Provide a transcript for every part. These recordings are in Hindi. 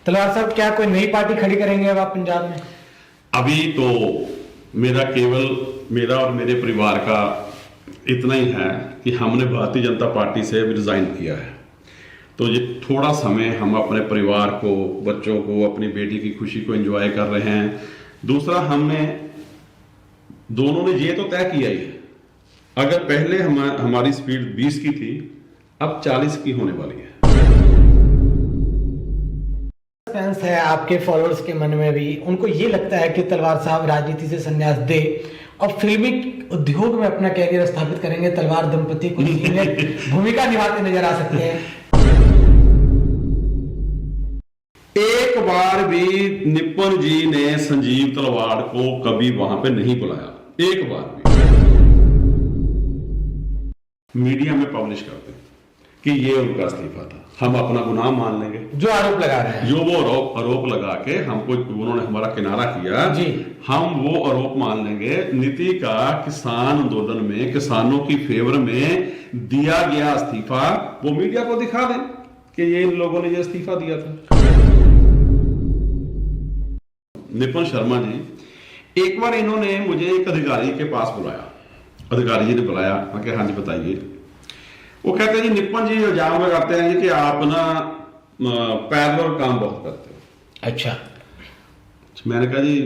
तलवार साहब, क्या कोई नई पार्टी खड़ी करेंगे अब आप पंजाब में? अभी तो मेरा और मेरे परिवार का इतना ही है कि हमने भारतीय जनता पार्टी से रिजाइन किया है। तो ये थोड़ा समय हम अपने परिवार को, बच्चों को, अपनी बेटी की खुशी को एंजॉय कर रहे हैं। दूसरा, हमने दोनों ने ये तो तय किया ही है, अगर पहले हमारी स्पीड 20 की थी, अब 40 की होने वाली है। फैंस है आपके फॉलोअर्स के मन में भी, उनको ये लगता है कि तलवार साहब राजनीति से संन्यास दे और फिल्मी उद्योग में अपना कैरियर स्थापित करेंगे। तलवार दंपति कुछ भूमिका निभाते नजर आ सकते हैं। एक बार भी निपुण जी ने संजीव तलवार को कभी वहां पे नहीं बुलाया, एक बार भी। मीडिया में पब्लिश करते कि ये उनका इस्तीफा था, हम अपना गुनाह मान लेंगे। जो आरोप लगा रहे हैं, जो वो आरोप लगा के हमको, उन्होंने हमारा किनारा किया जी, हम वो आरोप मान लेंगे। नीति का किसान आंदोलन में किसानों की फेवर में दिया गया इस्तीफा वो मीडिया को दिखा दें कि ये इन लोगों ने ये इस्तीफा दिया था। निपुण शर्मा जी, एक बार इन्होंने मुझे एक अधिकारी के पास बुलाया, अधिकारी जी ने बुलाया, मैं कहा हाँ जी बताइए। वो कहते हैं जी निपुण जी इल्जाम लगाते हैं जी कि आप ना पैरेलल काम बहुत करते हो। अच्छा। मैंने कहा जी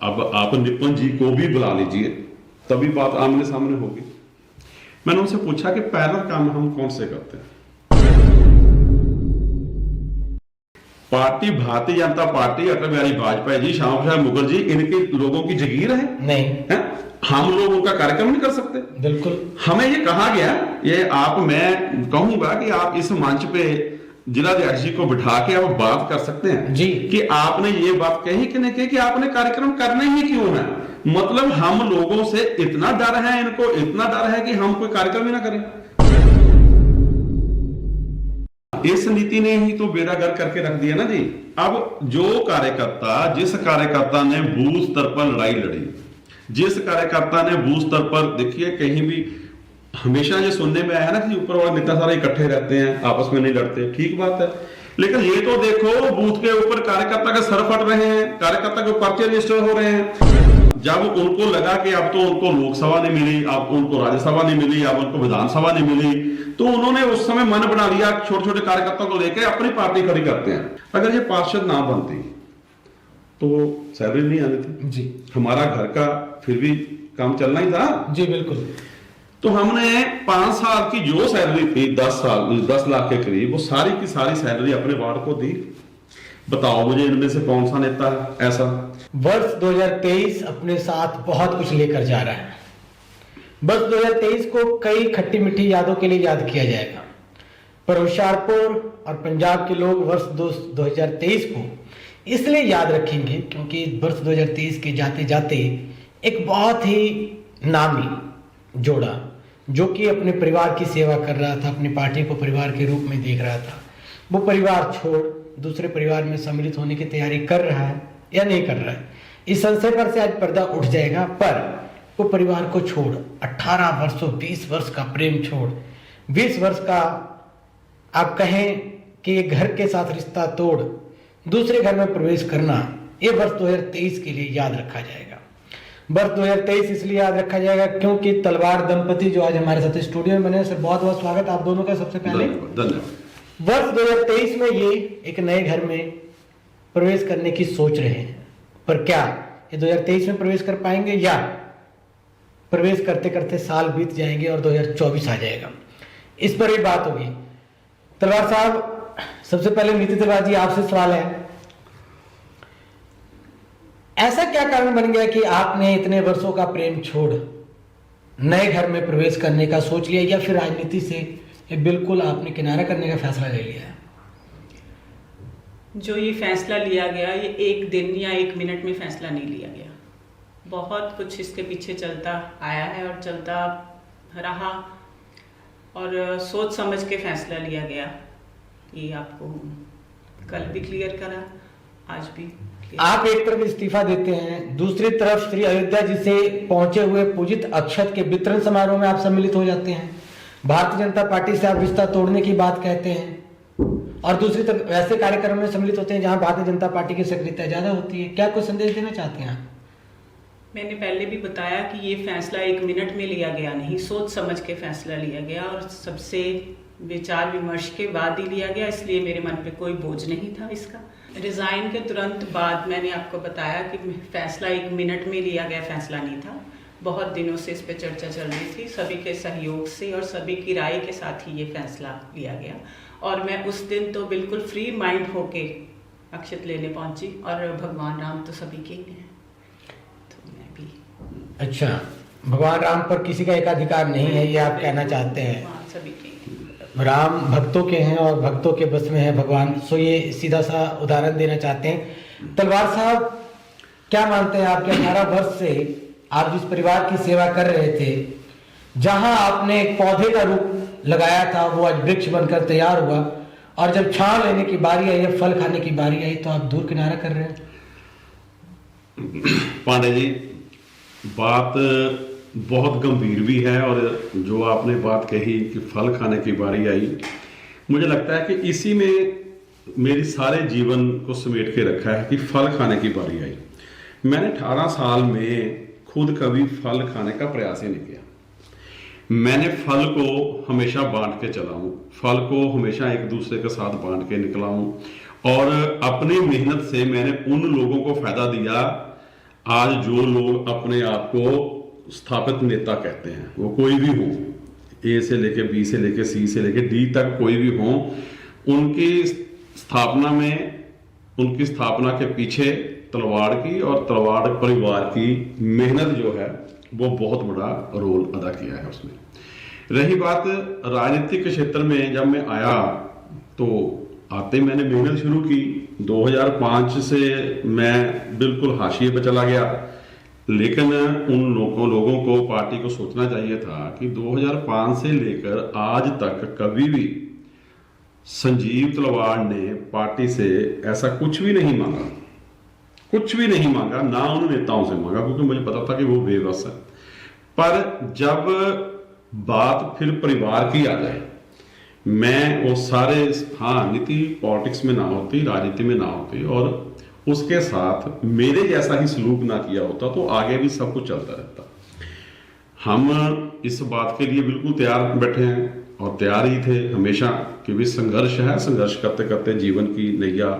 अब आप निपुण जी को भी बुला लीजिए, तभी बात आमने सामने होगी। मैंने उनसे पूछा कि पैरेलल काम हम कौन से करते हैं? पार्टी भारतीय जनता पार्टी, अटल बिहारी वाजपेयी जी, श्यामा प्रसाद मुखर्जी, इनके लोगों की जगीर है? नहीं है? हम लोग उनका कार्यक्रम नहीं कर सकते? बिल्कुल। हमें ये कहा गया, ये आप, मैं कहूंगा कि आप इस मंच पे जिलाध्यक्ष जी को बिठा के आप बात कर सकते हैं जी कि आपने ये बात कही कि नहीं कही कि आपने कार्यक्रम करने ही क्यों है। मतलब हम लोगों से इतना डर है, इनको इतना डर है कि हम कोई कार्यक्रम ही ना करें। इस नीति ने ही तो बेड़ा गर्क करके रख दिया ना जी। अब जो कार्यकर्ता, जिस कार्यकर्ता ने बूथ स्तर पर लड़ाई लड़ी, जिस कार्यकर्ता ने बूथ स्तर पर, देखिए कहीं भी हमेशा ये सुनने में आया ना कि ऊपर वाले नेता सारे इकट्ठे रहते हैं, आपस में नहीं लड़ते, ठीक बात है, लेकिन ये तो देखो बूथ के ऊपर कार्यकर्ता के सर फट रहे हैं, कार्यकर्ता के पर्चे रजिस्टर हो रहे हैं। जब उनको लगा कि अब तो उनको लोकसभा नहीं मिली, अब उनको राज्यसभा नहीं मिली, अब उनको विधानसभा नहीं मिली, तो उन्होंने उस समय मन बना लिया छोटे छोटे कार्यकर्ताओं को लेकर अपनी पार्टी खड़ी करते हैं। अगर ये पार्षद ना बनती तो सैलरी नहीं आनी थी जी, हमारा घर का फिर भी काम चलना ही था जी बिल्कुल। तो हमने 5 साल की जो सैलरी थी, 10 लाख के करीब, वो सारी की सारी सैलरी अपने वार्ड को दी। बताओ मुझे इनमें से कौन सा नेता है ऐसा? वर्ष 2023 अपने साथ बहुत कुछ लेकर जा रहा है। वर्ष 2023 को कई खट्टी मीठी यादों के लिए याद किया जाएगा, पर होशियारपुर और पंजाब के लोग वर्ष 2023 को इसलिए याद रखेंगे क्योंकि वर्ष 2023 के जाते जाते एक बहुत ही नामी जोड़ा, जो कि अपने परिवार की सेवा कर रहा था, अपनी पार्टी को परिवार के रूप में देख रहा था, वो परिवार छोड़ दूसरे परिवार में सम्मिलित होने की तैयारी कर रहा है या नहीं कर रहा है, इस संशय पर से आज पर्दा उठ जाएगा। पर वो परिवार को छोड़ 18 वर्षों 20 वर्ष का प्रेम छोड़ 20 वर्ष का आप कहें कि घर के साथ रिश्ता तोड़ दूसरे घर में प्रवेश करना, ये वर्ष 2023 के लिए याद रखा जाएगा। वर्ष 2023 इसलिए याद रखा जाएगा क्योंकि तलवार दंपति जो आज हमारे साथ स्टूडियो में बने, सर बहुत बहुत स्वागत आप दोनों का। सबसे पहले धन्यवाद। वर्ष 2023 में ये एक नए घर में प्रवेश करने की सोच रहे हैं, पर क्या ये 2023 में प्रवेश कर पाएंगे या प्रवेश करते करते साल बीत जाएंगे और 2024 आ जाएगा, इस पर भी बात होगी। तलवार साहब, सबसे पहले नीति तलवार जी आपसे सवाल है, ऐसा क्या कारण बन गया कि आपने इतने वर्षों का प्रेम छोड़ नए घर में प्रवेश करने का सोच लिया, या फिर राजनीति से बिल्कुल आपने किनारा करने का फैसला ले लिया है? जो ये फैसला लिया गया, ये एक दिन या एक मिनट में फैसला नहीं लिया गया, बहुत कुछ इसके पीछे चलता आया है और चलता रहा, और सोच समझ के फैसला लिया गया। ये आपको कल भी क्लियर करा, आज भी आप एक तरफ इस्तीफा देते हैं, दूसरी तरफ श्री अयोध्या जी से पहुंचे हुए पूजित अक्षत के वितरण समारोह में आप सम्मिलित हो जाते हैं, भारतीय जनता पार्टी से आप रिश्ता तोड़ने की बात कहते हैं, और दूसरी तरफ वैसे कार्यक्रम में सम्मिलित होते हैं जहां भारतीय जनता पार्टी की सक्रियता ज्यादा होती है। क्या कुछ संदेश देना चाहते हैं आप? मैंने पहले भी बताया कि ये फैसला 1 मिनट में लिया गया नहीं, सोच समझ के फैसला लिया गया और सबसे विचार विमर्श के बाद ही लिया गया, इसलिए मेरे मन पे कोई बोझ नहीं था इसका। रिजाइन के तुरंत बाद मैंने आपको बताया कि फैसला 1 मिनट में लिया गया फैसला नहीं था। बहुत दिनों से इस पे चर्चा चल रही थी, सभी के सहयोग से और सभी की राय के साथ ही ये फैसला लिया गया। और मैं उस दिन तो बिल्कुल फ्री माइंड होके अक्षत लेने पहुंची और भगवान राम तो सभी के ही हैं, तो मैं भी। अच्छा, भगवान राम पर किसी का एकाधिकार नहीं है, ये आप कहना चाहते हैं? हाँ, सभी के राम भक्तों के हैं और भक्तों के बस में है भगवान, सो ये सीधा सा उदाहरण देना चाहते हैं। तलवार साहब, क्या मानते हैं आपके 18 वर्ष से आप जिस परिवार की सेवा कर रहे थे, जहां आपने एक पौधे का रूप लगाया था वो आज वृक्ष बनकर तैयार हुआ और जब छांव लेने की बारी आई, फल खाने की बारी आई, तो आप दूर किनारा कर रहे हैं? पांडे जी, बात बहुत गंभीर भी है और जो आपने बात कही कि फल खाने की बारी आई, मुझे लगता है कि इसी में मेरी सारे जीवन को समेट के रखा है कि फल खाने की बारी आई। मैंने 18 साल में खुद कभी फल खाने का प्रयास ही नहीं किया। मैंने फल को हमेशा बांट के चला हूं, फल को हमेशा एक दूसरे के साथ बांट के निकला हूं और अपनी मेहनत से मैंने उन लोगों को फायदा दिया। आज जो लोग अपने आप को स्थापित नेता कहते हैं, वो कोई भी हो, ए से लेके बी से लेके सी से लेके डी तक कोई भी हो, उनकी स्थापना में, उनकी स्थापना के पीछे तलवाड़ की और तलवाड़ परिवार की मेहनत जो है वो बहुत बड़ा रोल अदा किया है उसमें। रही बात राजनीतिक क्षेत्र में, जब मैं आया तो आते मैंने मेहनत शुरू की। 2005 से मैं बिल्कुल हाशिए पे चला गया, लेकिन उन लोगों को पार्टी को सोचना चाहिए था कि 2005 से लेकर आज तक कभी भी संजीव तलवाड़ ने पार्टी से ऐसा कुछ भी नहीं मांगा, कुछ भी नहीं मांगा, ना उन नेताओं से मांगा, क्योंकि मुझे पता था कि वो बेबस है। पर जब बात फिर परिवार की आ जाए, मैं वो सारे, हाँ, नीति पॉलिटिक्स में ना होती, राजनीति में ना होती और उसके साथ मेरे जैसा ही सलूक ना किया होता तो आगे भी सब कुछ चलता रहता। हम इस बात के लिए बिल्कुल तैयार बैठे हैं और तैयार ही थे हमेशा कि भी संघर्ष है, संघर्ष करते करते जीवन की नैया।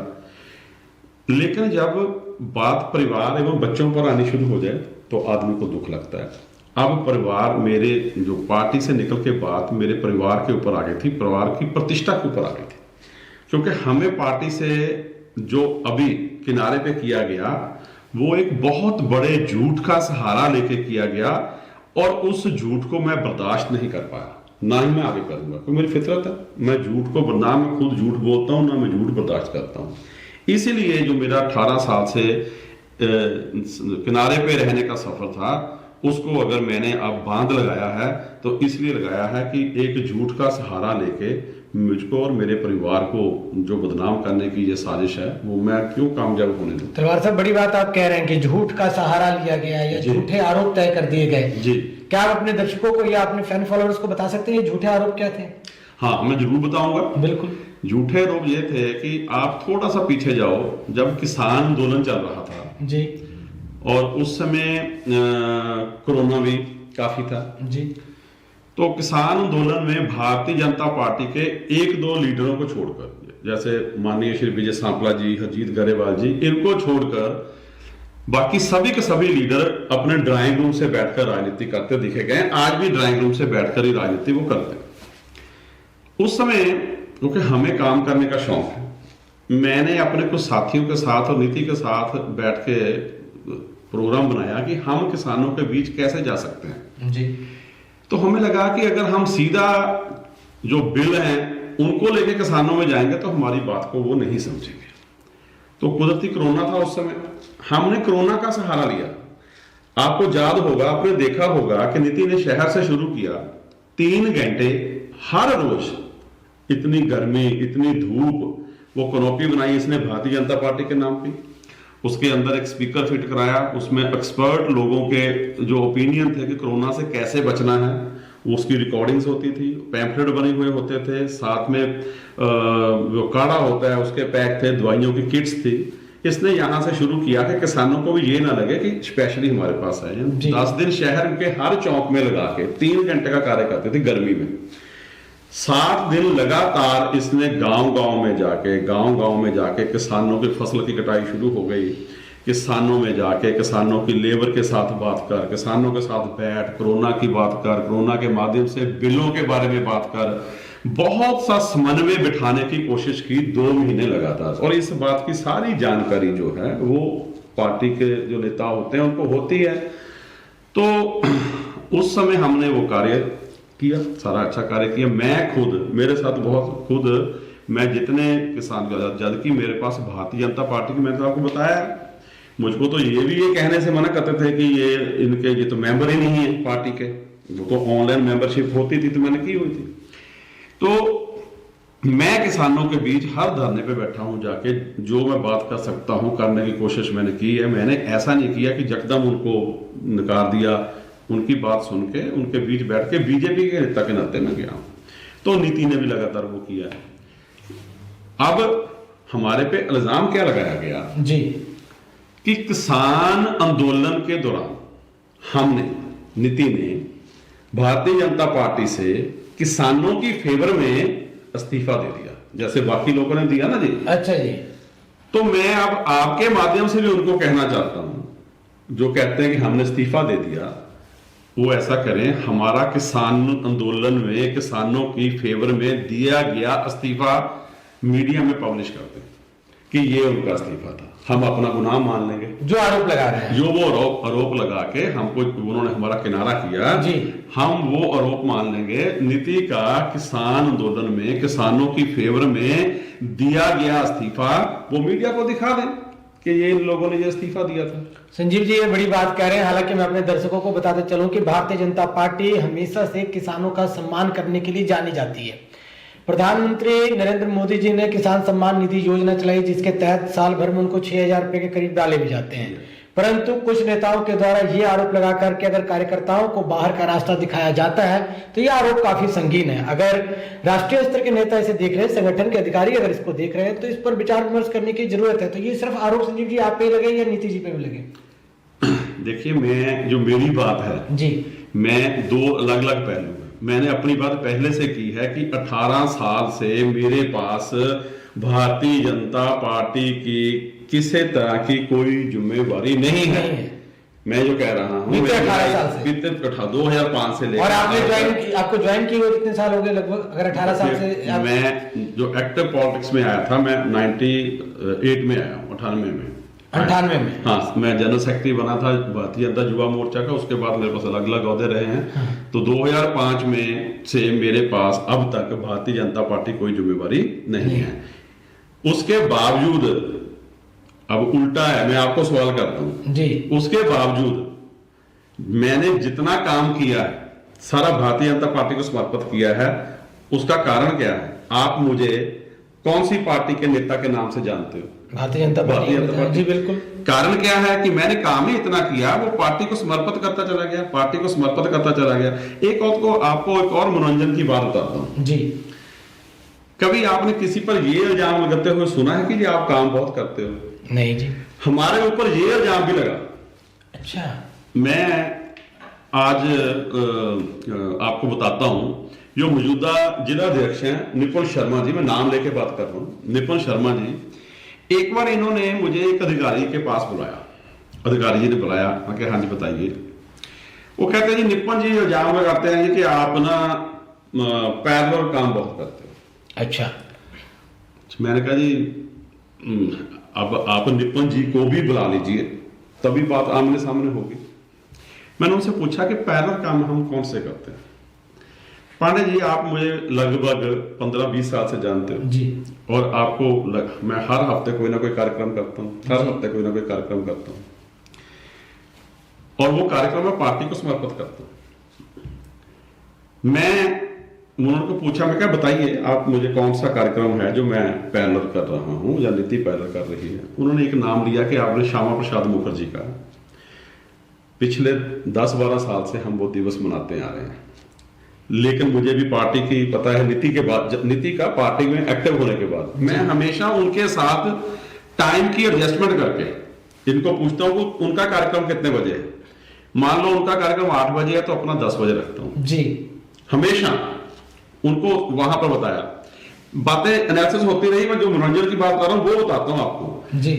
लेकिन जब बात परिवार एवं बच्चों पर आनी शुरू हो जाए तो आदमी को दुख लगता है। अब परिवार, मेरे जो पार्टी से निकल के बात मेरे परिवार के ऊपर आ गई थी, परिवार की प्रतिष्ठा के ऊपर आ गई थी, क्योंकि हमें पार्टी से जो अभी किनारे पे किया गया वो एक बहुत बड़े झूठ का सहारा लेके किया गया और उस झूठ को मैं बर्दाश्त नहीं कर पाया, ना ही मैं आगे करूंगा, क्योंकि मेरी फितरत है। मैं झूठ को, ना मैं खुद झूठ बोलता हूँ, ना मैं झूठ बर्दाश्त करता हूँ। इसीलिए जो मेरा 18 साल से किनारे पे रहने का सफर था, उसको अगर मैंने अब बांध लगाया है तो इसलिए लगाया है कि एक झूठ का सहारा लेके मुझको और मेरे परिवार को जो बदनाम करने की ये साजिश है वो मैं क्यों कामयाब होने दूं। तलवार साहब, बड़ी बात आप कह रहे हैं कि झूठ का सहारा लिया गया या झूठे आरोप तय कर दिए गए जी। क्या आप अपने दर्शकों को या अपने फैन फॉलोअर्स को बता सकते हैं ये झूठे आरोप क्या थे? हाँ, मैं जरूर बताऊंगा। बिल्कुल। झूठे आरोप ये थे कि आप थोड़ा सा पीछे जाओ, जब किसान आंदोलन चल रहा था जी, और उस समय कोरोना भी काफी था जी, तो किसान आंदोलन में भारतीय जनता पार्टी के 1-2 लीडरों को छोड़कर, जैसे माननीय श्री विजय सांपला जी, हरजीत गरेवाल जी, इनको छोड़कर बाकी सभी के सभी लीडर अपने ड्राइंग रूम से बैठकर राजनीति करते दिखे गए। आज भी ड्राइंग रूम से बैठकर ही राजनीति वो करते। उस समय क्योंकि हमें काम करने का शौक है, मैंने अपने कुछ साथियों के साथ और नीति के साथ बैठ के प्रोग्राम बनाया कि हम किसानों के बीच कैसे जा सकते हैं जी। तो हमें लगा कि अगर हम सीधा जो बिल हैं उनको लेके किसानों में जाएंगे तो हमारी बात को वो नहीं समझेंगे। तो कुदरती कोरोना था उस समय, हमने कोरोना का सहारा लिया। आपको याद होगा, आपने देखा होगा कि नीति ने शहर से शुरू किया, 3 घंटे हर रोज, इतनी गर्मी, इतनी धूप, वो कनोपी बनाई इसने भारतीय जनता पार्टी के नाम पे। उसके अंदर एक स्पीकर फिट कराया, उसमें एक्सपर्ट लोगों के जो ओपिनियन थे कि कोरोना से कैसे बचना है उसकी रिकॉर्डिंग्स होती थी, पैम्फलेट बने हुए होते थे, साथ में जो काढ़ा होता है उसके पैक थे, दवाइयों की किट्स थी। इसने यहाँ से शुरू किया कि किसानों को भी ये ना लगे कि स्पेशली हमारे पास आए हैं। 10 दिन शहर के हर चौक में लगा के 3 घंटे का कार्य करते थे गर्मी में। 7 दिन लगातार इसने गांव-गांव में जाके किसानों की फसल की कटाई शुरू हो गई। किसानों में जाके किसानों की लेबर के साथ बात कर, किसानों के साथ बैठ, कोरोना की बात कर, कोरोना के माध्यम से बिलों के बारे में बात कर, बहुत सा समन्वय बिठाने की कोशिश की 2 महीने लगातार। और इस बात की सारी जानकारी जो है वो पार्टी के जो नेता होते हैं उनको होती है। तो उस समय हमने वो कार्य किया, सारा अच्छा कार्य किया। मैं खुद, मेरे साथ मैं जितने किसान, जबकि मेरे पास भारतीय जनता पार्टी की, मैंने तो आपको बताया, मुझको तो ये कहने से मना करते थे कि ये तो मेंबर ही नहीं है पार्टी के, वो तो ऑनलाइन मेंबरशिप होती थी तो मैंने की हुई थी। तो मैं किसानों के बीच हर धरने पे बैठा हूं जाके, जो मैं बात कर सकता हूं करने की कोशिश मैंने की है। मैंने ऐसा नहीं किया कि यकदम उनको नकार दिया, उनकी बात सुन के उनके बीच बैठ के बीजेपी के नेता के नाते में गया। तो नीति ने भी लगातार वो किया है। अब हमारे पे इल्जाम क्या लगाया गया जी कि किसान आंदोलन के दौरान हमने, नीति ने भारतीय जनता पार्टी से किसानों की फेवर में इस्तीफा दे दिया, जैसे बाकी लोगों ने दिया ना जी। अच्छा जी। तो मैं अब आपके माध्यम से भी उनको कहना चाहता हूं, जो कहते हैं कि हमने इस्तीफा दे दिया, वो ऐसा करें, हमारा किसान आंदोलन में किसानों की फेवर में दिया गया इस्तीफा मीडिया में पब्लिश कर दें कि ये उनका इस्तीफा था। हम अपना गुनाह मान लेंगे, जो आरोप लगा रहे हैं, जो वो आरोप लगा के हमको उन्होंने हमारा किनारा किया जी, हम वो आरोप मान लेंगे। नीति का किसान आंदोलन में किसानों की फेवर में दिया गया इस्तीफा वो मीडिया को दिखा दें कि ये इन लोगों ने ये इस्तीफा दिया था। संजीव जी ये बड़ी बात कह रहे हैं। हालांकि मैं अपने दर्शकों को बताते चलूं कि भारतीय जनता पार्टी हमेशा से किसानों का सम्मान करने के लिए जानी जाती है। प्रधानमंत्री नरेंद्र मोदी जी ने किसान सम्मान निधि योजना चलाई, जिसके तहत साल भर में उनको 6,000 रुपए के करीब डाले भी जाते हैं। परंतु कुछ नेताओं के द्वारा ये आरोप लगा करके अगर कार्यकर्ताओं को बाहर का रास्ता दिखाया जाता है तो ये आरोप काफी संगीन है। अगर राष्ट्रीय स्तर के नेता इसे देख रहे हैं, संगठन के अधिकारी अगर इसको देख रहे हैं, तो इस पर विचार विमर्श करने की जरूरत है। तो ये सिर्फ आरोप संजीव जी आप पे लगे या नीति जी पे भी लगे? देखिए, मैं जो मेरी बात है जी, मैं 2 अलग अलग पहलू है। मैंने अपनी बात पहले से की है कि 18 साल से मेरे पास भारतीय जनता पार्टी की किसी तरह की कोई जिम्मेवारी नहीं है। मैं जो कह रहा हूँ, बीते 18 साल से, बीते 2005 से लेकर, और आपको ज्वाइन किए हुए कितने साल हो गए लगभग? अगर 18 साल से मैं जो एक्टिव पॉलिटिक्स में आया था, मैं 98 में आया हूँ, 98 में। 98 में? हाँ, मैं जनरल सेक्रेटरी बना था भारतीय जनता युवा मोर्चा का। उसके बाद मेरे पास अलग अलग ओहदे रहे हैं। तो 2005 में से मेरे पास अब तक भारतीय जनता पार्टी कोई जिम्मेवारी नहीं है। उसके बावजूद, अब उल्टा है, मैं आपको सवाल करता हूं जी, उसके बावजूद मैंने जितना काम किया है सारा भारतीय जनता पार्टी को समर्पित किया है। उसका कारण क्या है? आप मुझे कौन सी पार्टी के नेता के नाम से जानते हो? भारतीय जनता पार्टी। जी बिल्कुल। कारण क्या है कि मैंने काम ही इतना किया, वो पार्टी को समर्पित करता चला गया, पार्टी को समर्पित करता चला गया। आपको एक और मनोरंजन की बात बताता हूं जी। कभी आपने किसी पर ये इल्जाम लगाते हुए सुना है कि जी आप काम बहुत करते हो? नहीं जी। हमारे ऊपर ये इल्जाम भी लगा। अच्छा। मैं आज आपको बताता हूं, जो मौजूदा जिला अध्यक्ष हैं निपुण शर्मा जी, मैं नाम लेके बात कर रहा हूं, निपुण शर्मा जी, एक बार इन्होंने मुझे एक अधिकारी के पास बुलाया। अधिकारी जी ने बुलाया, मैं कहा हाँ जी बताइए। वो कहते हैं जी निपुण जी इल्जाम लगाते हैं कि आप ना पैरेलल काम बहुत करते हो। अच्छा। मैंने कहा जी अब आप निपुण जी को भी बुला लीजिए, तभी बात आमने सामने होगी। मैंने उनसे पूछा कि पैरेलल काम हम कौन से करते हैं? पांडे जी, आप मुझे लगभग 15-20 साल से जानते हो जी, और आपको मैं हर हफ्ते कोई ना कोई कार्यक्रम करता हूँ, हर हफ्ते कोई ना कोई कार्यक्रम करता हूँ, और वो कार्यक्रम मैं पार्टी को समर्पित करता हूँ। मैं उन्होंने को पूछा, मैं क्या बताइए आप मुझे कौन सा कार्यक्रम है जो मैं पैरेलल कर रहा हूँ या नीति पैरेलल कर रही है? उन्होंने एक नाम लिया कि आपने श्यामा प्रसाद मुखर्जी का, पिछले 10-12 साल से हम वो दिवस मनाते आ रहे हैं। लेकिन मुझे भी पार्टी की पता है, नीति के बाद, नीति का पार्टी में एक्टिव होने के बाद मैं हमेशा उनके साथ टाइम की एडजस्टमेंट करके इनको पूछता हूं कि उनका कार्यक्रम कितने बजे है। मान लो उनका कार्यक्रम 8 बजे है तो अपना 10 बजे रखता हूं जी। हमेशा उनको वहां पर बताया, बातें एनालिसिस होती रही। मैं जो मनोरंजन की बात कर रहा हूं वो बताता हूं आपको जी।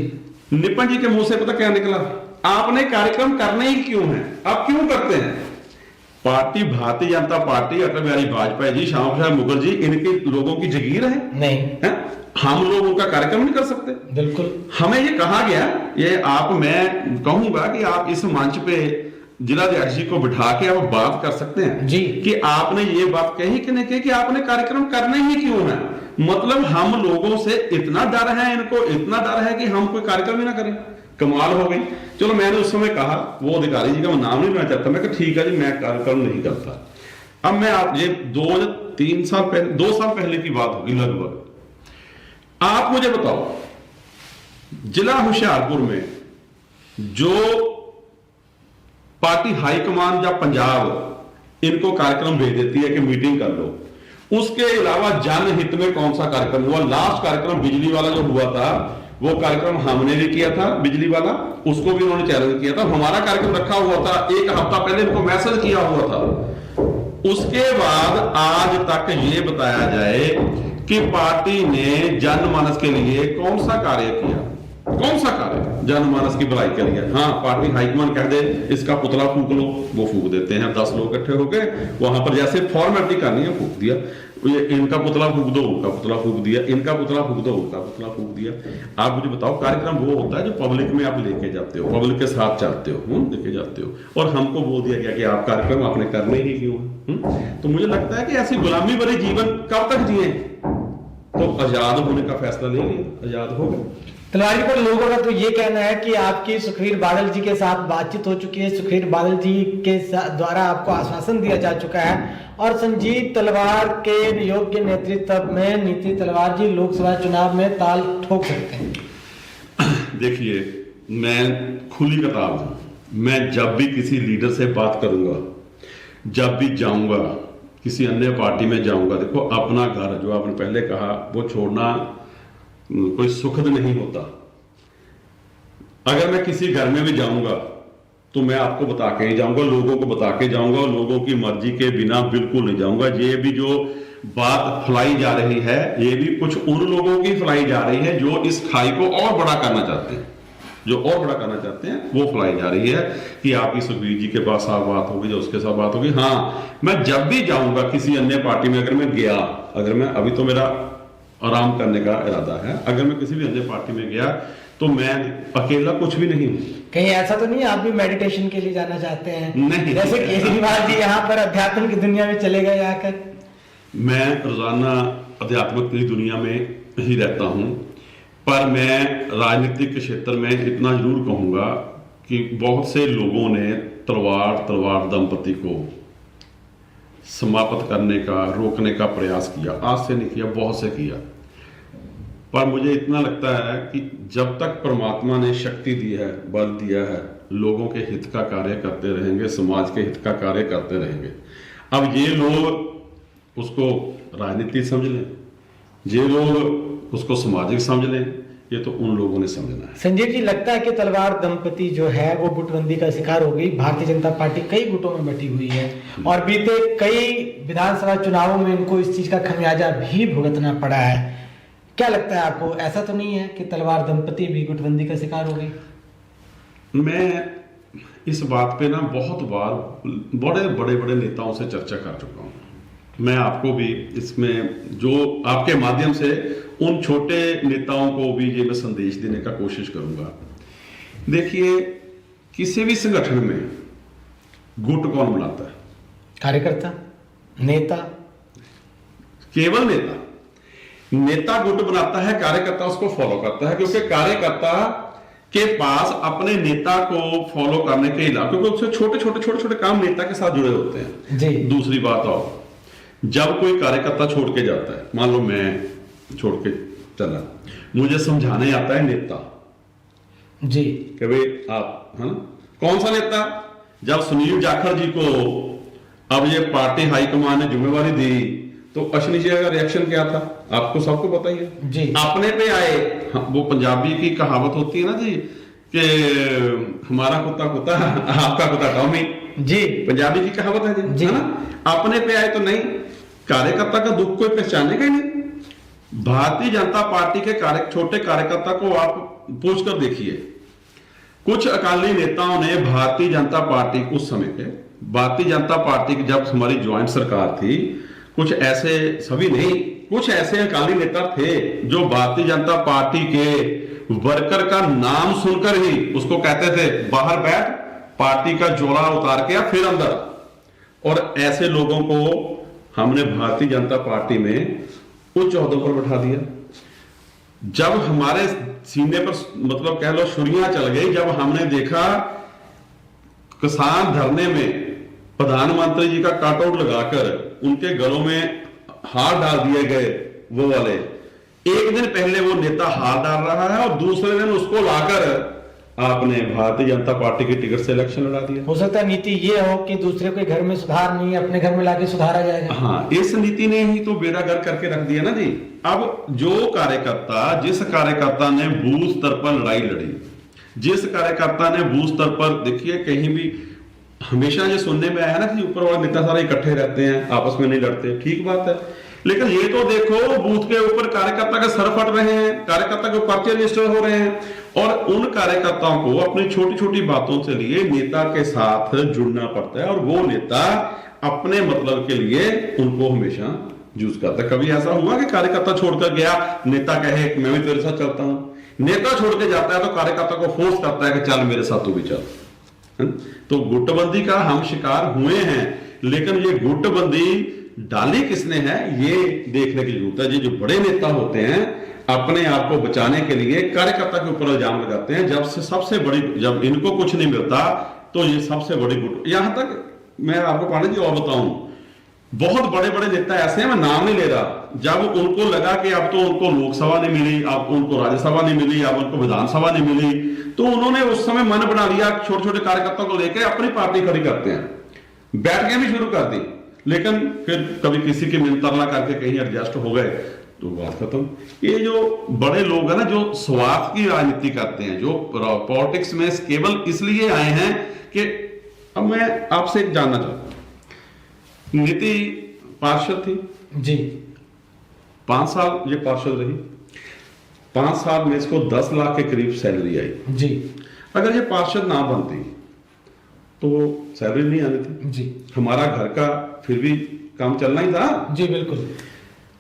निपन जी के मुंह से पता क्या निकला, आपने कार्यक्रम करने ही क्यों है, आप क्यों करते हैं? पार्टी भारतीय जनता पार्टी, अटल बिहारी वाजपेयी जी, श्यामा प्रसाद मुखर्जी, इनके लोगों की जगीर है, नहीं है? हम लोग उनका कार्यक्रम नहीं कर सकते? बिल्कुल। हमें ये कहा गया, ये आप, मैं कहूंगा कि आप इस मंच पे जिलाध्यक्ष जी को बिठा के आप बात कर सकते हैं जी कि आपने ये बात कही कि नहीं कही कि आपने कार्यक्रम करने ही क्यों है। मतलब हम लोगों से इतना डर है, इनको इतना डर है कि हम कोई कार्यक्रम ही ना करें। कमाल हो गई। चलो मैंने उस समय कहा, वो अधिकारी जी का मैं नाम नहीं लेना चाहता, मैं कहा ठीक है जी मैं कार्यक्रम नहीं करता। अब मैं आप ये 2 साल पहले की बात होगी लगभग। आप मुझे बताओ, जिला होशियारपुर में जो पार्टी हाईकमान या पंजाब इनको कार्यक्रम भेज देती है कि मीटिंग कर लो, उसके अलावा जनहित में कौन सा कार्यक्रम हुआ? लास्ट कार्यक्रम बिजली वाला जो हुआ था, वो कार्यक्रम हमने भी किया था, बिजली वाला, उसको भी उन्होंने चैलेंज किया था। हमारा कार्यक्रम रखा हुआ था, 1 हफ्ता पहले इनको मैसेज किया हुआ था। उसके बाद आज तक ये बताया जाए कि पार्टी ने जनमानस के लिए कौन सा कार्य किया, कौन सा कार्य जनमानस की भलाई के लिए? हाँ, पार्टी हाईकमान कह दे इसका पुतला फूक लो, वो फूक देते हैं। 10 लोग इकट्ठे होके वहां पर जैसे फॉर्मेलिटी करनी है फूक दिया, ये इनका पुतला फूक दो, उनका पुतला फूक दिया, इनका पुतला फूक दो, उनका पुतला फूक दिया। आप मुझे बताओ, कार्यक्रम वो होता है जो पब्लिक में आप लेके जाते हो, पब्लिक के साथ चलते हो, लेके जाते हो। और हमको बोल दिया गया कि आप कार्यक्रम आपने करने ही क्यों? तो मुझे लगता है कि ऐसी गुलामी भरे जीवन कब तक जिए? तो आजाद होने का फैसला ले लिया, आजाद हो गए। तिवारी पर लोगों का तो ये कहना है कि आपकी सुखबीर बादल जी के साथ बातचीत हो चुकी है, सुखबीर बादल जी के द्वारा आपको आश्वासन दिया जा चुका है और संजीव तलवार के योग्य नेतृत्व में नीति तलवार जी लोकसभा चुनाव में ताल ठोक सकते हैं। देखिए, मैं खुली किताब हूं, मैं जब भी किसी लीडर से बात करूंगा, जब भी जाऊंगा किसी अन्य पार्टी में जाऊंगा, देखो अपना घर जो आपने पहले कहा वो छोड़ना कोई सुखद नहीं होता। अगर मैं किसी घर में भी जाऊंगा तो मैं आपको बता के ही जाऊंगा, लोगों को बता के जाऊंगा, और लोगों की मर्जी के बिना बिल्कुल नहीं जाऊंगा। ये भी जो बात फैलाई जा रही है, ये भी कुछ उन लोगों की फैलाई जा रही है जो इस खाई को और बड़ा करना चाहते हैं, जो और बड़ा करना चाहते हैं, वो फैलाई जा रही है कि आपकी सुखबीर जी के पास साथ बात होगी, जो उसके साथ बात होगी। हाँ, मैं जब भी जाऊंगा किसी अन्य पार्टी में, अगर मैं गया, अगर मैं, अभी तो मेरा आराम करने का इरादा है, अगर मैं किसी भी अन्य पार्टी में गया तो मैं अकेला कुछ भी नहीं हूं। कहीं ऐसा तो नहीं आप भी मेडिटेशन के लिए जाना चाहते हैं? नहीं, जैसे केजरीवाल जी यहाँ पर अध्यात्म की दुनिया में चले गए आकर। मैं रोजाना अध्यात्म की दुनिया में ही रहता हूं, पर मैं राजनीतिक के क्षेत्र में इतना जरूर कहूंगा कि बहुत से लोगों ने तलवार दंपति को समाप्त करने का, रोकने का प्रयास किया। आज से नहीं किया, बहुत से किया, पर मुझे इतना लगता है कि जब तक परमात्मा ने शक्ति दी है, बल दिया है, लोगों के हित का कार्य करते रहेंगे, समाज के हित का कार्य करते रहेंगे। अब ये लोग उसको राजनीति समझ लें, ये लोग उसको सामाजिक समझ लें, ये तो उन लोगों ने समझना है। संजीव जी, लगता है कि तलवार दंपति जो है वो गुटबंदी का शिकार हो गई। भारतीय जनता पार्टी कई गुटों में बटी हुई है और बीते कई विधानसभा चुनावों में इनको इस चीज का खमियाजा भी भुगतना पड़ा है। क्या लगता है आपको, ऐसा तो नहीं है कि तलवार दंपति भी गुटबंदी का शिकार हो गई? मैं इस बात पे ना बहुत बार बड़े नेताओं से चर्चा कर चुका हूं। मैं आपको भी इसमें जो आपके माध्यम से उन छोटे नेताओं को भी ये मैं संदेश देने का कोशिश करूंगा। देखिए, किसी भी संगठन में गुट कौन बनाता है? कार्यकर्ता, नेता? केवल नेता। नेता गुट बनाता है, कार्यकर्ता उसको फॉलो करता है, क्योंकि कार्यकर्ता के पास अपने नेता को फॉलो करने के अलावा, क्योंकि उससे छोटे काम नेता के साथ जुड़े होते हैं जी। दूसरी बात आओ, जब कोई कार्यकर्ता छोड़ के जाता है, मान लो मैं छोड़ के चला, मुझे समझाने आता है नेता जी कि भाई आप, है ना, कौन सा नेता? जब सुनील जाखड़ जी को अब ये पार्टी हाईकमान ने जिम्मेवारी दी तो अश्विनी जी का रिएक्शन क्या था, आपको सबको पता ही है जी। अपने पे आए। वो पंजाबी की कहावत होती है ना जी कि हमारा कुत्ता कुत्ता आपका कुत्ता टॉमी, जी पंजाबी की कहावत है जी। है ना। अपने पे आए तो नहीं, कार्यकर्ता का दुख कोई पहचानेगा ही नहीं। भारतीय जनता पार्टी के छोटे कार्यकर्ता को आप पूछकर देखिए, कुछ अकाली नेताओं ने भारतीय जनता पार्टी उस समय के भारतीय जनता पार्टी की जब हमारी ज्वाइंट सरकार थी, कुछ ऐसे सभी नहीं, कुछ ऐसे अकाली नेता थे जो भारतीय जनता पार्टी के वर्कर का नाम सुनकर ही उसको कहते थे बाहर बैठ, पार्टी का जोड़ा उतार के फिर अंदर। और ऐसे लोगों को हमने भारतीय जनता पार्टी में उच्च ओहदों पर बैठा दिया। जब हमारे सीने पर मतलब कह लो छुरियां चल गई, जब हमने देखा किसान धरने में प्रधानमंत्री जी का कटआउट लगाकर उनके गलों में हार डाल दिए गए, वो वाले एक दिन पहले वो नेता हार डाल रहा है और दूसरे दिन उसको लाकर आपने भारतीय जनता पार्टी की टिकट से इलेक्शन लड़ा दिया। हो सकता है नीति ये हो कि दूसरे के घर में सुधार नहीं है, अपने घर में लाके सुधारा जाएगा। हाँ, इस नीति ने ही तो बेड़ा गर्क करके रख दिया ना जी। अब जो कार्यकर्ता, जिस कार्यकर्ता ने बूथ स्तर पर लड़ाई लड़ी, जिस कार्यकर्ता ने बूथ स्तर पर, देखिए कहीं भी हमेशा ये सुनने में आया ना कि ऊपर वाले नेता सारे इकट्ठे रहते हैं, आपस में नहीं लड़ते, ठीक बात है, लेकिन ये तो देखो बूथ के ऊपर कार्यकर्ता के सर फट रहे हैं, कार्यकर्ता के पर्चे रजिस्टर हो रहे हैं, और उन कार्यकर्ताओं को अपनी छोटी छोटी बातों से लिए नेता के साथ जुड़ना पड़ता है, और वो नेता अपने मतलब के लिए उनको हमेशा यूज करता है। कभी ऐसा हुआ कि कार्यकर्ता छोड़कर गया, नेता कहे मैं भी तेरे साथ चलता हूं, नेता छोड़ के जाता है तो कार्यकर्ता को फोर्स करता है कि चल मेरे साथ तू भी चल। तो गुटबंदी का हम शिकार हुए हैं, लेकिन ये गुटबंदी डाली किसने है ये देखने की जरूरत है। ये जो बड़े नेता होते हैं अपने आप को बचाने के लिए कार्यकर्ता के ऊपर इल्जाम लगाते हैं, जब से सबसे बड़ी, जब इनको कुछ नहीं मिलता तो ये सबसे बड़ी गुट। यहां तक मैं आपको पांडे जी और बताऊं, बहुत बड़े बड़े नेता ऐसे हैं, मैं नाम नहीं ले रहा, जब उनको लगा कि अब तो उनको लोकसभा नहीं मिली, अब उनको राज्यसभा नहीं मिली, अब उनको विधानसभा नहीं मिली, तो उन्होंने उस समय मन बना लिया छोटे छोटे कार्यकर्ताओं को लेकर अपनी पार्टी खड़ी करते हैं, बैठकें भी शुरू कर दी, लेकिन फिर कभी किसी की मिलतरला करके कहीं एडजस्ट हो गए तो बात खत्म। ये जो बड़े लोग हैं ना, जो स्वार्थ की राजनीति करते हैं, जो पॉलिटिक्स में केवल इसलिए आए हैं कि अब मैं आपसे एक जानना चाहता हूं, नीति पार्षद थी जी, 5 साल ये पार्षद रही, 5 साल में इसको 10 लाख के करीब सैलरी आई जी। अगर ये पार्षद ना बनती तो सैलरी नहीं आनी थी जी, हमारा घर का फिर भी काम चलना ही था जी बिल्कुल।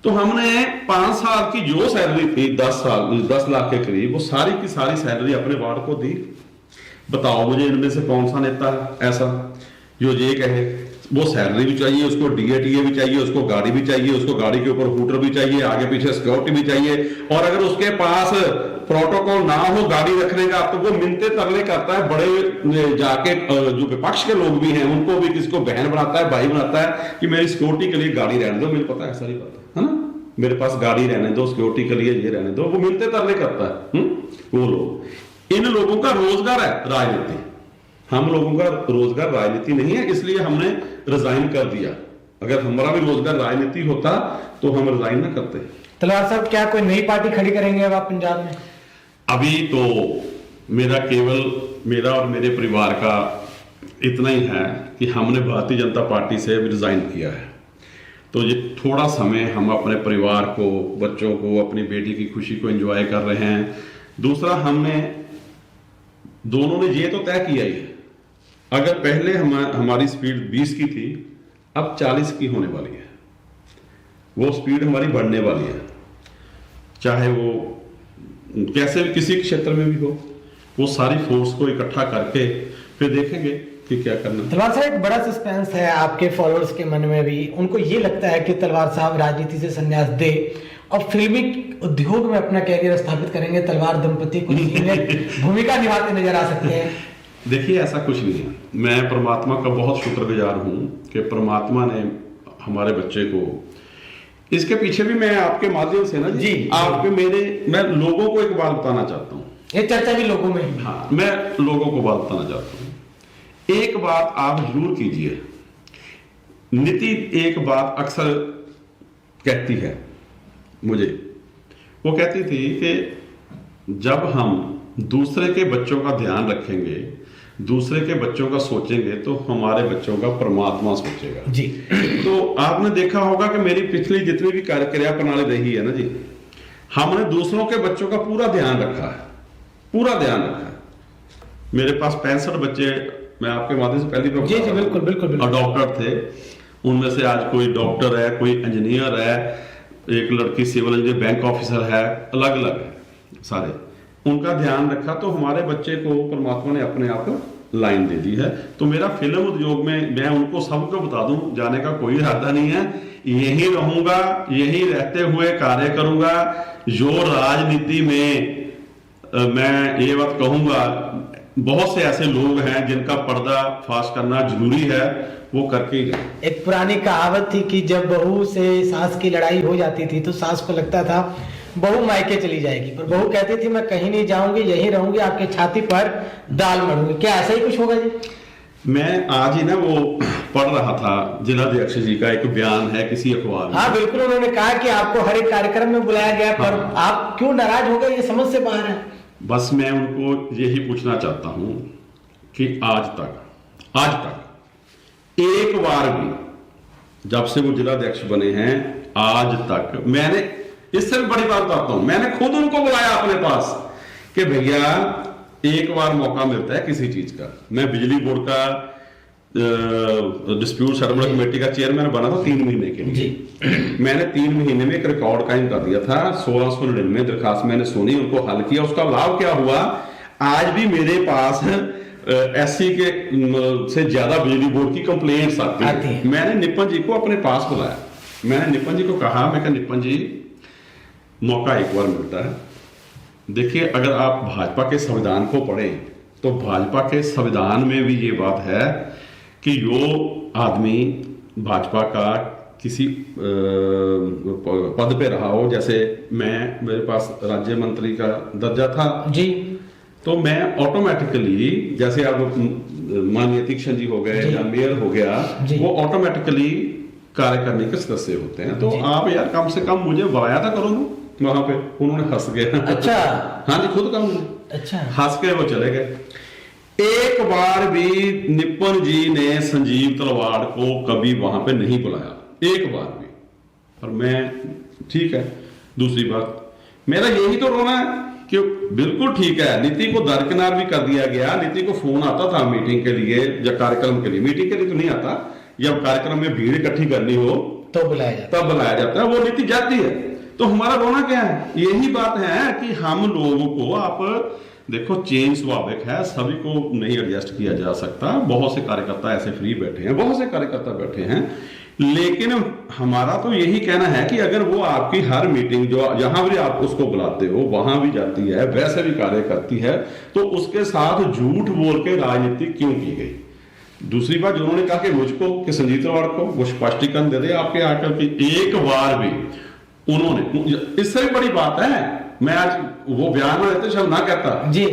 तो हमने 5 साल की जो सैलरी थी 10 लाख के करीब, वो सारी की सारी सैलरी अपने वार्ड को दी। बताओ मुझे इनमें से कौन सा नेता है ऐसा जो ये कहे वो सैलरी भी चाहिए, उसको डीएटीए भी चाहिए, उसको गाड़ी भी चाहिए, उसको गाड़ी के ऊपर हूटर भी चाहिए, आगे पीछे सिक्योरिटी भी चाहिए, और अगर उसके पास प्रोटोकॉल ना हो गाड़ी रखने का तो वो मिलते तरले करता है। बड़े जाके जो विपक्ष के लोग भी हैं उनको भी किसी को बहन बनाता है, भाई बनाता है कि मेरी सिक्योरिटी के लिए गाड़ी रहने दो, मुझे पता है, ऐसा ही पता है ना, मेरे पास गाड़ी रहने दो, सिक्योरिटी के लिए ये रहने दो, वो मिलते तरले करता है। वो लोग, इन लोगों का रोजगार है राजनीति, हम लोगों का रोजगार राजनीति नहीं है, इसलिए हमने रिजाइन कर दिया। अगर हमारा भी रोजगार राजनीति होता तो हम रिजाइन ना करते। तलवार साहब, क्या कोई नई पार्टी खड़ी करेंगे अब आप पंजाब में? अभी तो मेरा केवल मेरा और मेरे परिवार का इतना ही है कि हमने भारतीय जनता पार्टी से रिजाइन किया है, तो ये थोड़ा समय हम अपने परिवार को, बच्चों को, अपनी बेटी की खुशी को एंजॉय कर रहे हैं। दूसरा, हमने दोनों ने ये तो तय किया ही है, अगर पहले हमारी स्पीड 20 की थी, अब 40 की होने वाली है, वो स्पीड हमारी बढ़ने वाली है, चाहे वो कैसे भी किसी क्षेत्र में भी हो, वो सारी फोर्स को इकट्ठा करके फिर देखेंगे कि क्या करना है। तलवार साहब, एक बड़ा सस्पेंस है आपके फॉलोअर्स के मन में भी, उनको ये लगता है कि तलवार साहब राजनीति से संन्यास दे और फिल्मी उद्योग में अपना कैरियर स्थापित करेंगे। तलवार दंपति कुछ भूमिका निभाते नजर आ सकते हैं। देखिए, ऐसा कुछ नहीं है। मैं परमात्मा का बहुत शुक्रगुजार हूं कि परमात्मा ने हमारे बच्चे को, इसके पीछे भी मैं आपके माध्यम से ना जी आपके मैं लोगों को एक बात बताना चाहता हूं, ये चर्चा भी लोगों में। हाँ, मैं लोगों को बात बताना चाहता हूं। एक बात आप जरूर कीजिए, नीति एक बात अक्सर कहती है मुझे, वो कहती थी कि जब हम दूसरे के बच्चों का ध्यान रखेंगे, दूसरे के बच्चों का सोचेंगे, तो हमारे बच्चों का परमात्मा सोचेगा जी। तो आपने देखा होगा कि मेरी पिछली जितनी भी क्रिया प्रणाली रही है ना जी, हमने दूसरों के बच्चों का पूरा ध्यान रखा है, पूरा ध्यान रखा है। मेरे पास 65 बच्चे, मैं आपके माध्यम से पहली बार जी जी बिल्कुल बिल्कुल बिल्कुल। डॉक्टर थे, उनमें से आज कोई डॉक्टर है, कोई इंजीनियर है, एक लड़की सिविल इंजीनियर, बैंक ऑफिसर है, अलग अलग है सारे। उनका ध्यान रखा तो हमारे बच्चे को परमात्मा ने अपने आप लाइन दे दी है। तो मेरा फिल्म उद्योग में मैं उनको सबको बता दूं, जाने का कोई इरादा नहीं है, यही रहूंगा, यही रहते हुए कार्य करूंगा। जो राजनीति में मैं ये बात कहूंगा, बहुत से ऐसे लोग हैं जिनका पर्दा फाश करना जरूरी है, वो करके ही जाए। एक पुरानी कहावत थी कि जब बहू से सास की लड़ाई हो जाती थी तो सास को लगता था बहू मायके चली जाएगी, पर बहू कहती थी मैं कहीं नहीं जाऊंगी, यहीं रहूंगी, आपके छाती पर दाल मरूंगी। क्या ऐसा ही कुछ होगा जी? मैं आज ही ना वो पढ़ रहा था, जिलाध्यक्ष जी का एक बयान है किसी अखबार में। हाँ बिल्कुल, उन्होंने कहा कि आपको हर एक कार्यक्रम में बुलाया गया, पर हाँ। आप क्यों नाराज हो गए, ये समझ से बाहर है। बस मैं उनको यही पूछना चाहता हूं कि आज तक एक बार भी, जब से वो जिलाध्यक्ष बने हैं आज तक, मैंने इससे भी बड़ी बात बताता हूं, मैंने खुद उनको बुलाया अपने पास कि भैया एक बार मौका मिलता है किसी चीज का। मैं बिजली बोर्ड का डिस्प्यूट सेटलमेंट कमेटी का चेयरमैन बना था 3 महीने के लिए। मैंने 3 महीने में एक रिकॉर्ड कायम कर दिया था। 1699 दरखास्त मैंने सुनी, उनको हल किया। उसका लाभ क्या हुआ, आज भी मेरे पास एससी के से ज्यादा बिजली बोर्ड की कंप्लेंट्स आती है। मैंने निपन जी को अपने पास बुलाया, मैंने निपन जी को कहा, मैं कहा निपन जी मौका एक बार मिलता है। देखिए, अगर आप भाजपा के संविधान को पढ़ें तो भाजपा के संविधान में भी ये बात है कि जो आदमी भाजपा का किसी पद पे रहा हो, जैसे मेरे पास राज्य मंत्री का दर्जा था जी, तो मैं ऑटोमेटिकली, जैसे आप माननीय तीक्ष्ण जी हो गए या मेयर हो गया, वो ऑटोमेटिकली कार्य करने के सदस्य होते हैं। तो आप यार कम से कम मुझे बुलाया था करो ना वहां पे। उन्होंने हंस गए। अच्छा, हाँ जी, खुद कहा। अच्छा, हंस के वो चले गए। एक बार भी निपन जी ने संजीव तलवाड़ को कभी वहां पे नहीं बुलाया, एक बार भी। और मैं, ठीक है, दूसरी बात मेरा यही तो रोना है कि बिल्कुल ठीक है, नीति को दरकिनार भी कर दिया गया। नीति को फोन आता था मीटिंग के लिए या कार्यक्रम के लिए, मीटिंग के लिए तो नहीं आता, जब कार्यक्रम में भीड़ इकट्ठी करनी हो तो बुलाया जाता, तब बुलाया जाता है, वो नीति जाती है। तो हमारा रोना क्या है, यही बात है कि हम लोगों को, आप देखो चेंज स्वाभाविक है, सभी को नहीं एडजस्ट किया जा सकता। बहुत से कार्यकर्ता ऐसे फ्री बैठे हैं, बहुत से कार्यकर्ता बैठे हैं, लेकिन हमारा तो यही कहना है कि अगर वो आपकी हर मीटिंग, जो जहां भी आप उसको बुलाते हो वहां भी जाती है, वैसे भी कार्य करती है, तो उसके साथ झूठ बोल के राजनीति क्यों की गई। दूसरी बात, जिन्होंने कहा कि मुझको, कि संजीव तलवाड़ को, वो स्पष्टीकरण दे दे आपके आकर की, एक बार भी उन्होंने, इससे भी बड़ी बात है, मैं आज वो बयान में रहते शब्द ना कहता जी,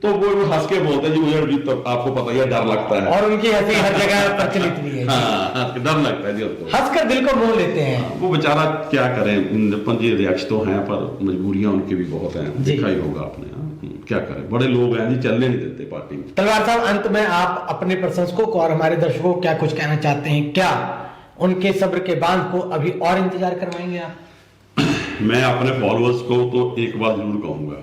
तो वो हंस के बोलते जी, मुझे भी तो आपको पता ही है, डर लगता है। और उनकी हंसी हर जगह प्रचलित भी है। हाँ, डर लगता है जी उनको, हंसकर दिल को मोह लेते हैं। वो बेचारा क्या करें, निपन जी अध्यक्ष तो हैं, पर मजबूरियां उनकी भी बहुत हैं, देखा ही होगा आपने। क्या करें, बड़े लोग हैं जी, चलने नहीं देते पार्टी में। तलवाड़ साहब, अंत में आप अपने प्रशंसकों को और हमारे दर्शकों को क्या कुछ कहना चाहते हैं? क्या उनके सब्र के बांध को अभी और इंतजार करवाएंगे आप? मैं अपने फॉलोअर्स को तो एक बात जरूर कहूंगा,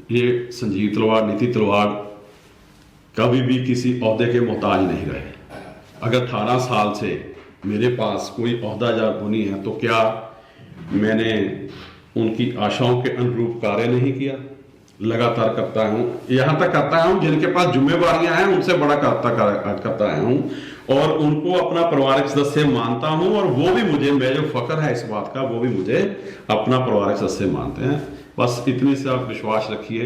ये संजीव तलवाड़, नीति तलवाड़ कभी भी किसी ओहदे के मोहताज नहीं रहे। अगर 18 साल से मेरे पास कोई ओहदा जा बनी है, तो क्या मैंने उनकी आशाओं के अनुरूप कार्य नहीं किया? लगातार करता हूं, यहां तक करता हूं जिनके पास जिम्मेवारियां हैं उनसे बड़ा करता हूं, और उनको अपना पारिवारिक सदस्य मानता हूं, और वो भी मुझे, मैं जो फख्र है इस बात का, वो भी मुझे अपना पारिवारिक सदस्य मानते हैं। बस इतनी से आप विश्वास रखिए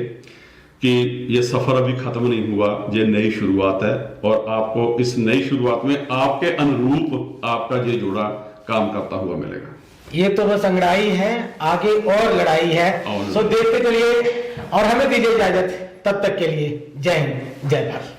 कि ये सफर अभी खत्म नहीं हुआ, ये नई शुरुआत है, और आपको इस नई शुरुआत में आपके अनुरूप आपका ये जोड़ा काम करता हुआ मिलेगा। ये तो बस अंगड़ाई है, आगे और लड़ाई है। सो देखते चलिए और हमें दीजिए इजाजत, तब तक के लिए जय हिंद, जय भारत।